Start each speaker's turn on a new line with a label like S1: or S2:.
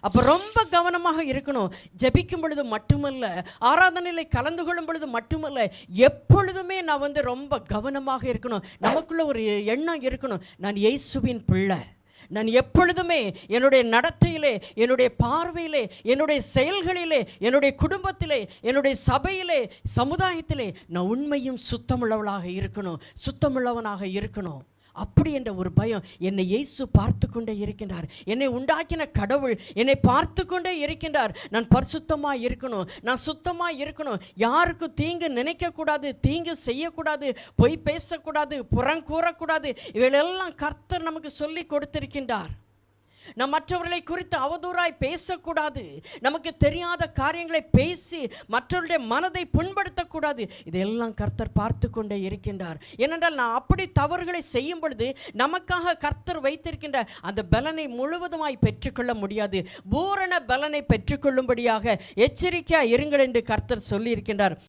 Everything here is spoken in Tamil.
S1: அப்போ ரொம்ப கவனமாக இருக்கணும். ஜெபிக்கும் பொழுது மட்டுமல்ல, ஆராதனையில் கலந்து கொள்ளும் பொழுது மட்டுமல்ல, எப்பொழுதுமே நான் ரொம்ப கவனமாக இருக்கணும். நமக்குள்ள ஒரு எண்ணம் இருக்கணும், நான் இயேசுவின் பிள்ளை. நான் எப்பொழுதுமே என்னுடைய நடத்தையிலே, என்னுடைய பார்வையிலே, என்னுடைய செயல்களிலே, என்னுடைய குடும்பத்திலே, என்னுடைய சபையிலே, சமுதாயத்திலே நான் உண்மையும் சுத்தமுள்ளவளாக இருக்கணும், சுத்தமுள்ளவனாக இருக்கணும். அப்படி என்ற ஒரு பயம். என்னை இயேசு பார்த்து கொண்டே இருக்கின்றார். என்னை உண்டாக்கின கடவுள் என்னை பார்த்து கொண்டே இருக்கின்றார். நான் பரிசுத்தமாக இருக்கணும், நான் சுத்தமாக இருக்கணும். யாருக்கும் தீங்கு நினைக்கக்கூடாது, தீங்கு செய்யக்கூடாது, பொய் பேசக்கூடாது, புறங்கூறக்கூடாது. இவைகளெல்லாம் கர்த்தர் நமக்கு சொல்லி கொடுத்திருக்கின்றார். நாம் மற்றவர்களை குறித்து அவதூறாய் பேசக்கூடாது, நமக்கு தெரியாத காரியங்களை பேசி மற்றவருடைய மனதை புண்படுத்தக்கூடாது. இதெல்லாம் கர்த்தர் பார்த்து கொண்டே இருக்கின்றார். ஏனென்றால் நான் அப்படி தவறுகளை செய்யும் பொழுது நமக்காக கர்த்தர் வைத்திருக்கின்ற அந்த பலனை முழுவதுமாய் பெற்றுக்கொள்ள முடியாது. பூரண பலனை பெற்றுக்கொள்ளும்படியாக எச்சரிக்கையாக இருங்கள் என்று கர்த்தர் சொல்லியிருக்கின்றார்.